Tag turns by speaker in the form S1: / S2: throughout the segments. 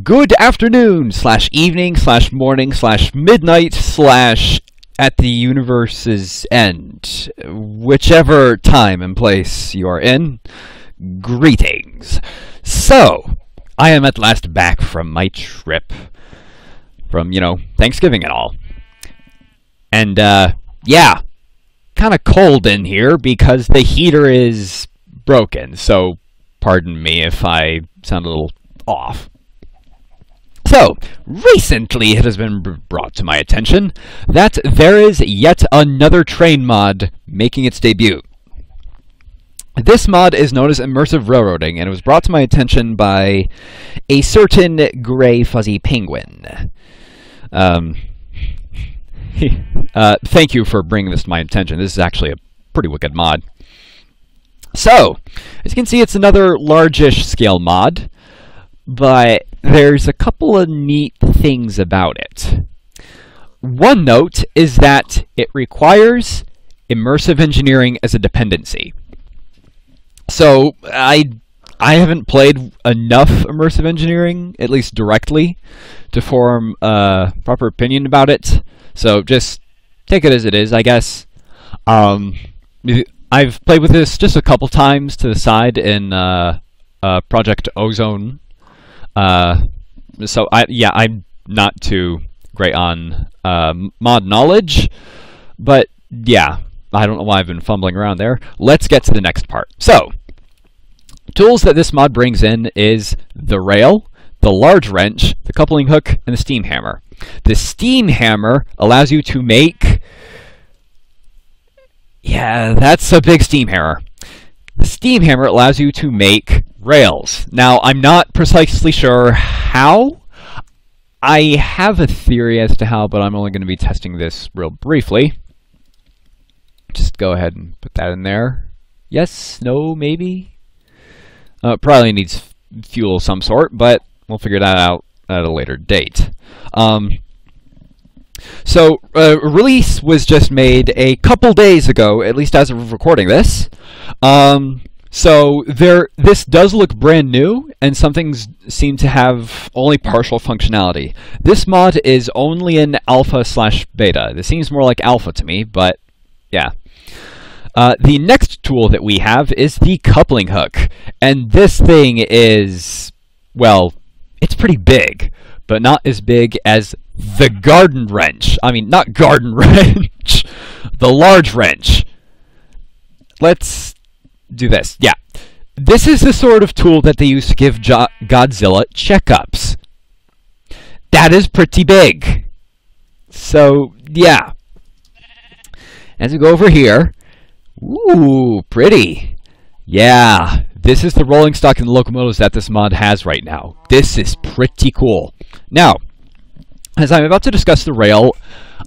S1: Good afternoon, slash evening, slash morning, slash midnight, slash at the universe's end. Whichever time and place you are in, greetings. So, I am at last back from my trip. From, Thanksgiving and all. And, yeah, kind of cold in here because the heater is broken. So, pardon me if I sound a little off. So, recently it has been brought to my attention that there is yet another train mod making its debut. This mod is known as Immersive Railroading, and it was brought to my attention by a certain gray fuzzy penguin. Thank you for bringing this to my attention. This is actually a pretty wicked mod. So, as you can see, it's another largish scale mod, but there's a couple of neat things about it. One note is that it requires immersive engineering as a dependency. So I haven't played enough immersive engineering, at least directly, to form a proper opinion about it. So just take it as it is, I guess. I've played with this just a couple times to the side in Project Ozone. So I'm not too great on mod knowledge, but yeah, I don't know why I've been fumbling around there. Let's get to the next part. So, tools that this mod brings in is the rail, the large wrench, the coupling hook, and the steam hammer. The steam hammer allows you to make... Yeah, that's a big steam hammer. The steam hammer allows you to make rails. Now, I'm not precisely sure how. I have a theory as to how, but I'm only going to be testing this real briefly. Just go ahead and put that in there. Yes, no, maybe? Probably needs fuel of some sort, but we'll figure that out at a later date. So, a release was just made a couple days ago, at least as of recording this. So this does look brand new, and some things seem to have only partial functionality. This mod is only in alpha/beta. This seems more like alpha to me, but yeah. The next tool that we have is the coupling hook, and this thing is, well, it's pretty big, but not as big as the garden wrench. I mean, not garden wrench, the large wrench. Let's do this. Yeah. This is the sort of tool that they use to give Godzilla checkups. That is pretty big. So, yeah. As we go over here, ooh, pretty. Yeah, this is the rolling stock and locomotives that this mod has right now. This is pretty cool. Now, as I'm about to discuss the rail,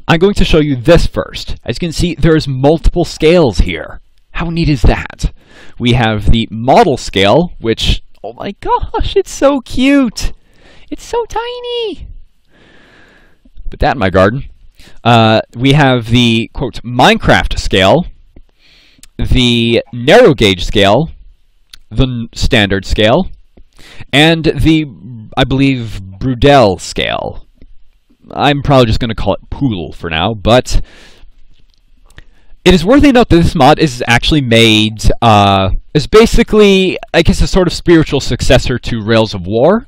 S1: I'm going to show you this first. As you can see, there's multiple scales here. How neat is that? We have the model scale, which, oh my gosh, it's so cute. It's so tiny. Put that in my garden. We have the, quote, Minecraft scale, the narrow gauge scale, the standard scale, and the, I believe, Brudel scale. I'm probably just going to call it Poodle for now, but it is worthy to note that this mod is actually made, is basically, I guess, a sort of spiritual successor to Rails of War.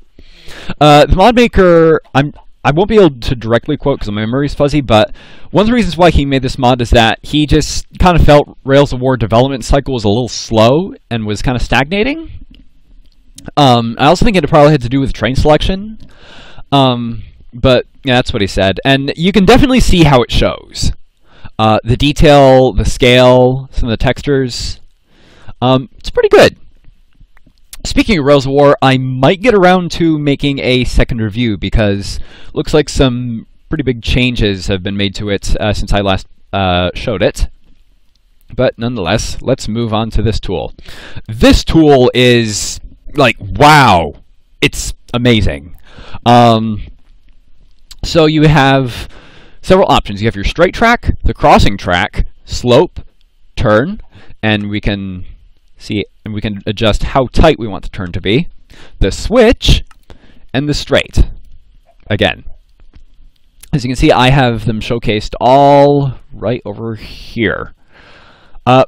S1: The mod maker, I won't be able to directly quote because my memory is fuzzy, but one of the reasons why he made this mod is that he just kind of felt Rails of War development cycle was a little slow and was kind of stagnating. I also think it probably had to do with train selection. But yeah, that's what he said. And you can definitely see how it shows. The detail, the scale, some of the textures. It's pretty good. Speaking of Rails of War, I might get around to making a second review because it looks like some pretty big changes have been made to it since I last showed it. But nonetheless, let's move on to this tool. This tool is, like, wow! It's amazing. So you have several options. You have your straight track, the crossing track, slope, turn, and we can see, and we can adjust how tight we want the turn to be. The switch, and the straight. Again, as you can see, I have them showcased all right over here.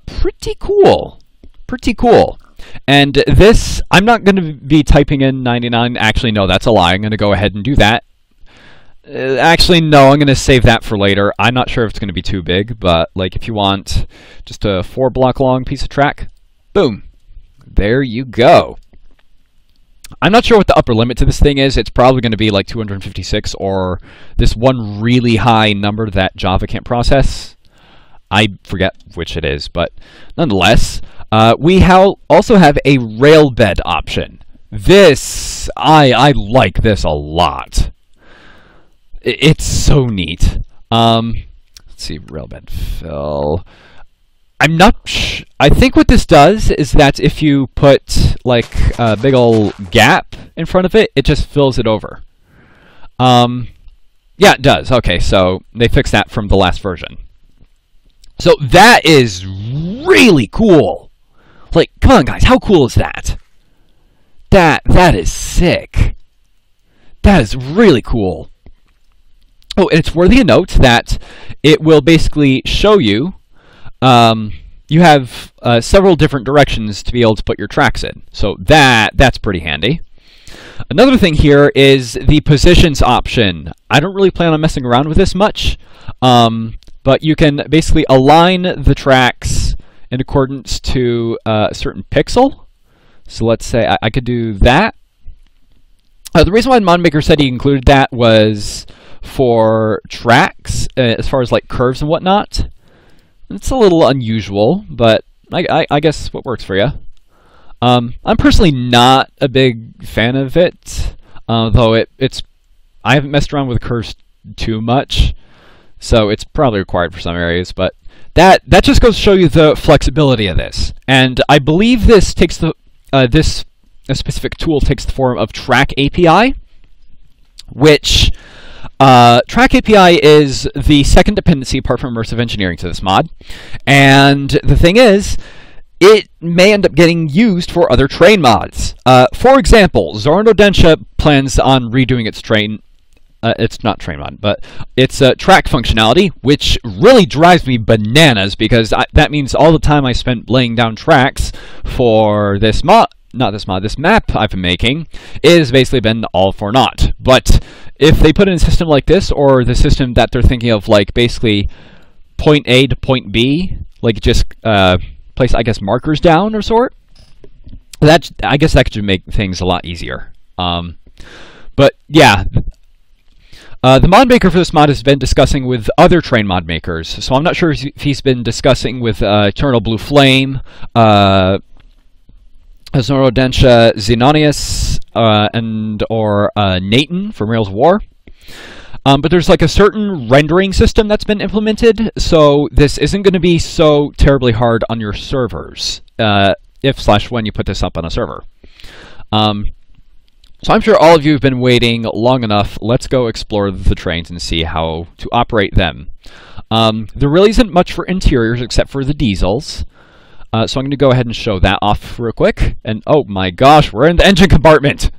S1: Pretty cool. Pretty cool. And this, I'm not going to be typing in 99. Actually, no, that's a lie. I'm going to go ahead and do that. Actually, no, I'm going to save that for later. I'm not sure if it's going to be too big, but like if you want just a 4-block long piece of track, boom, there you go. I'm not sure what the upper limit to this thing is. It's probably going to be like 256 or this one really high number that Java can't process. I forget which it is, but nonetheless, we also have a railbed option. This, I like this a lot. It's so neat. Let's see, railbed fill. I'm not I think what this does is that if you put like a big old gap in front of it, it just fills it over. Yeah, it does. Okay, so they fixed that from the last version. So that is really cool. Like, come on guys, how cool is that? That is sick. That is really cool. Oh, and it's worthy of note that it will basically show you, you have several different directions to be able to put your tracks in. So that's pretty handy. Another thing here is the positions option. I don't really plan on messing around with this much, but you can basically align the tracks in accordance to a certain pixel. So let's say I could do that. The reason why ModMaker said he included that was for tracks, as far as like curves and whatnot. It's a little unusual, but I guess what works for you. I'm personally not a big fan of it, though I haven't messed around with curves too much, so it's probably required for some areas. But that just goes to show you the flexibility of this. And I believe this takes this specific tool takes the form of Track API, which Track API is the second dependency apart from immersive engineering to this mod. And the thing is, it may end up getting used for other train mods. For example, Zora no Densha plans on redoing its train. It's not train mod, but it's track functionality, which really drives me bananas because that means all the time I spent laying down tracks for this mod. This map I've been making is basically been all for naught. But if they put in a system like this, or the system that they're thinking of, like basically point A to point B, like just place, I guess, markers down or sort, I guess that could make things a lot easier. But yeah, the mod maker for this mod has been discussing with other train mod makers, so I'm not sure if he's been discussing with Eternal Blue Flame, Zora no Densha, Xenonius, or Nathan from Rails of War. But there's like a certain rendering system that's been implemented, so this isn't going to be so terribly hard on your servers, if/when you put this up on a server. So I'm sure all of you have been waiting long enough. Let's go explore the trains and see how to operate them. There really isn't much for interiors except for the diesels. So I'm going to go ahead and show that off real quick. And oh my gosh, we're in the engine compartment!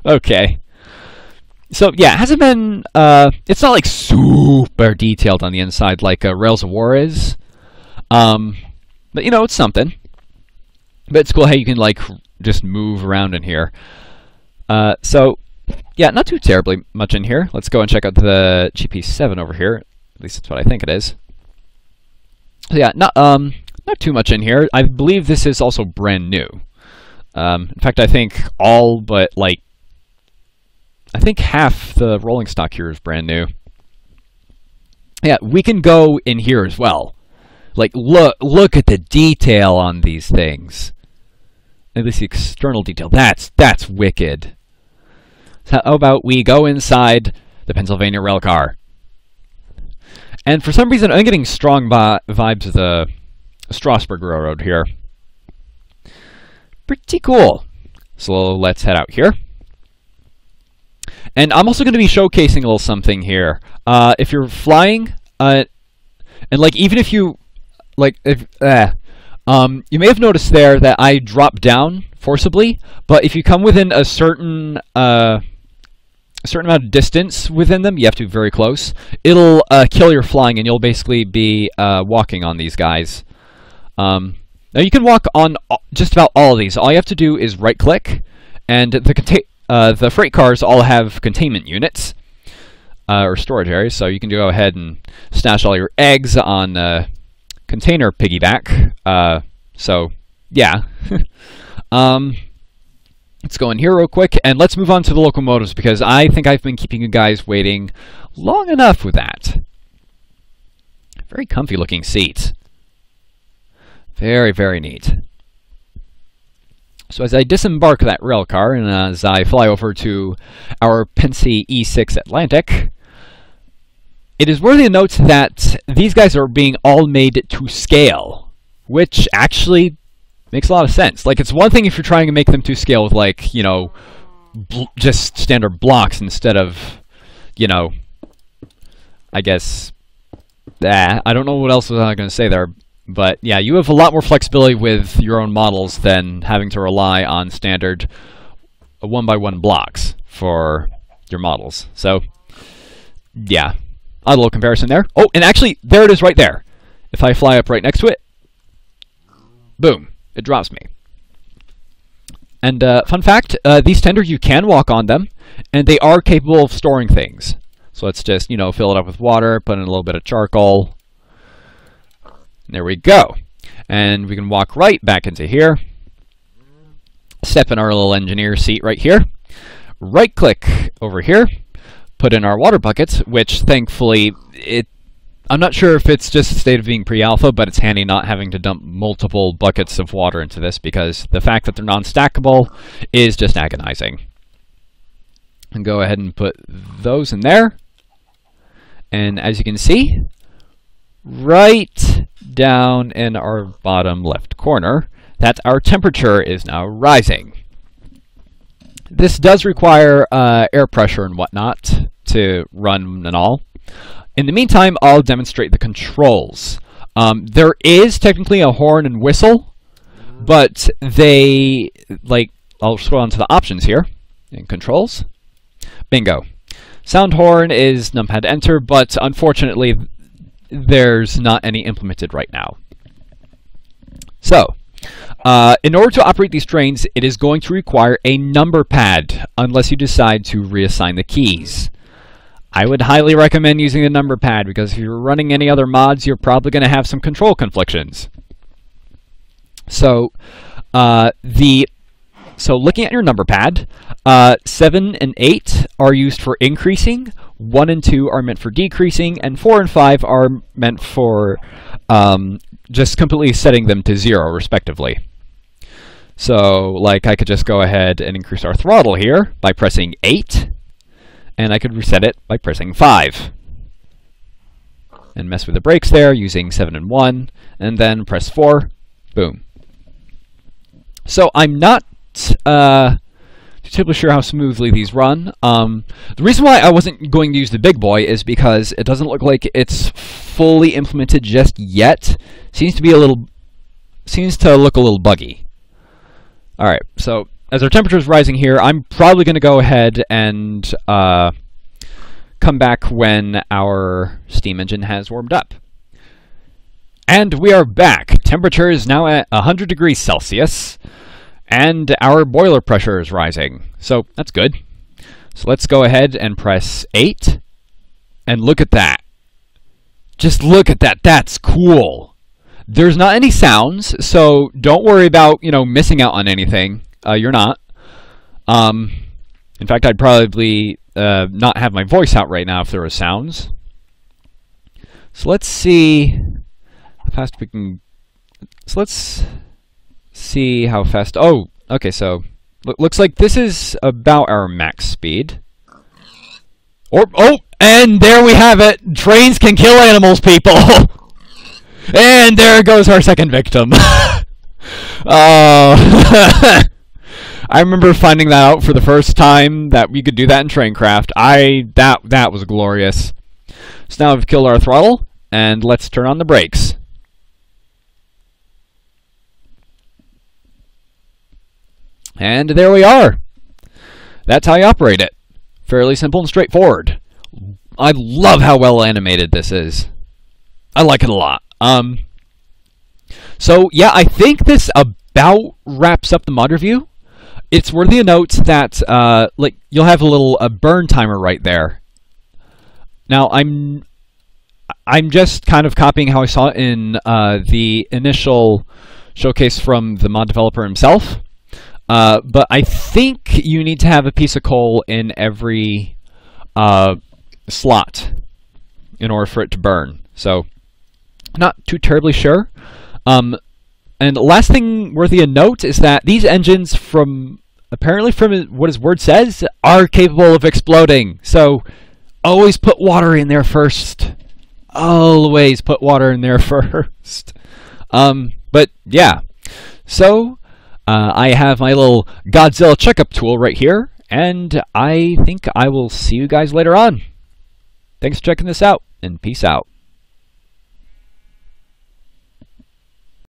S1: Okay. So yeah, it hasn't been, it's not like super detailed on the inside like Rails of War is. But you know, it's something. But it's cool how you can like just move around in here. So yeah, not too terribly much in here. Let's go and check out the GP7 over here. At least that's what I think it is. So yeah, not too much in here. I believe this is also brand new. In fact, I think all but like, I think half the rolling stock here is brand new. Yeah, we can go in here as well. Like, look at the detail on these things. At least the external detail. That's wicked. So how about we go inside the Pennsylvania rail car? And for some reason, I'm getting strong vibes of the Strasbourg Railroad here. Pretty cool. So let's head out here. And I'm also going to be showcasing a little something here. If you're flying, and like even if you, like if You may have noticed there that I dropped down forcibly, but if you come within a certain amount of distance within them, you have to be very close, it'll kill your flying, and you'll basically be walking on these guys. Now you can walk on just about all of these. All you have to do is right-click, and the freight cars all have containment units, or storage areas, so you can go ahead and stash all your eggs on container piggyback. So, yeah. Let's go in here real quick, and let's move on to the locomotives, because I think I've been keeping you guys waiting long enough with that. Very comfy looking seats. Very, very neat. So as I disembark that rail car, and as I fly over to our Pensy E6 Atlantic, it is worthy of note that these guys are being all made to scale, which actually makes a lot of sense. Like, it's one thing if you're trying to make them to scale with, like, you know, just standard blocks instead of, you know, I guess, I don't know what else was I going to say there, but yeah, you have a lot more flexibility with your own models than having to rely on standard 1x1 blocks for your models. So, yeah, a little comparison there. Oh, and actually, there it is right there. If I fly up right next to it, boom. It drops me. And fun fact, these tenders, you can walk on them, and they are capable of storing things. So let's just, you know, fill it up with water, put in a little bit of charcoal. There we go. And we can walk right back into here. Step in our little engineer seat right here. Right-click over here. Put in our water buckets, which thankfully, I'm not sure if it's just a state of being pre-alpha, but it's handy not having to dump multiple buckets of water into this, because the fact that they're non-stackable is just agonizing. And go ahead and put those in there. And as you can see, right down in our bottom left corner, that our temperature is now rising. This does require air pressure and whatnot to run and all. In the meantime, I'll demonstrate the controls. There is technically a horn and whistle, but they, like, I'll scroll on to the options here, in controls. Bingo. Sound horn is numpad enter, but unfortunately, there's not any implemented right now. So, in order to operate these trains, it is going to require a number pad, unless you decide to reassign the keys. I would highly recommend using the number pad, because if you're running any other mods, you're probably going to have some control conflictions. So, looking at your number pad, 7 and 8 are used for increasing, 1 and 2 are meant for decreasing, and 4 and 5 are meant for just completely setting them to 0, respectively. So, like, I could just go ahead and increase our throttle here by pressing 8. And I could reset it by pressing 5. And mess with the brakes there using 7 and 1. And then press 4. Boom. So I'm not totally sure how smoothly these run. The reason why I wasn't going to use the big boy is because it doesn't look like it's fully implemented just yet. Seems to look a little buggy. Alright, so as our temperature is rising here, I'm probably going to go ahead and come back when our steam engine has warmed up. And we are back. Temperature is now at 100 degrees Celsius, and our boiler pressure is rising. So that's good. So let's go ahead and press 8, and look at that. Just look at that. That's cool. There's not any sounds, so don't worry about, you know, missing out on anything. You're not. In fact, I'd probably not have my voice out right now if there were sounds. So let's see how fast we can... So let's see how fast... Oh, okay, so... Looks like this is about our max speed. Oh, and there we have it! Trains can kill animals, people! And there goes our second victim. Oh... I remember finding that out for the first time, that we could do that in Traincraft. That was glorious. So now we've killed our throttle, and let's turn on the brakes. And there we are. That's how you operate it. Fairly simple and straightforward. I love how well animated this is. I like it a lot. So yeah, I think this about wraps up the mod review. It's worthy of note that like you'll have a little burn timer right there. Now I'm just kind of copying how I saw it in the initial showcase from the mod developer himself. But I think you need to have a piece of coal in every slot in order for it to burn. So, not too terribly sure. And the last thing worthy of note is that these engines, apparently from what his word says, are capable of exploding. So, always put water in there first. Always put water in there first. But yeah, so I have my little Godzilla checkup tool right here, and I think I will see you guys later on. Thanks for checking this out, and peace out.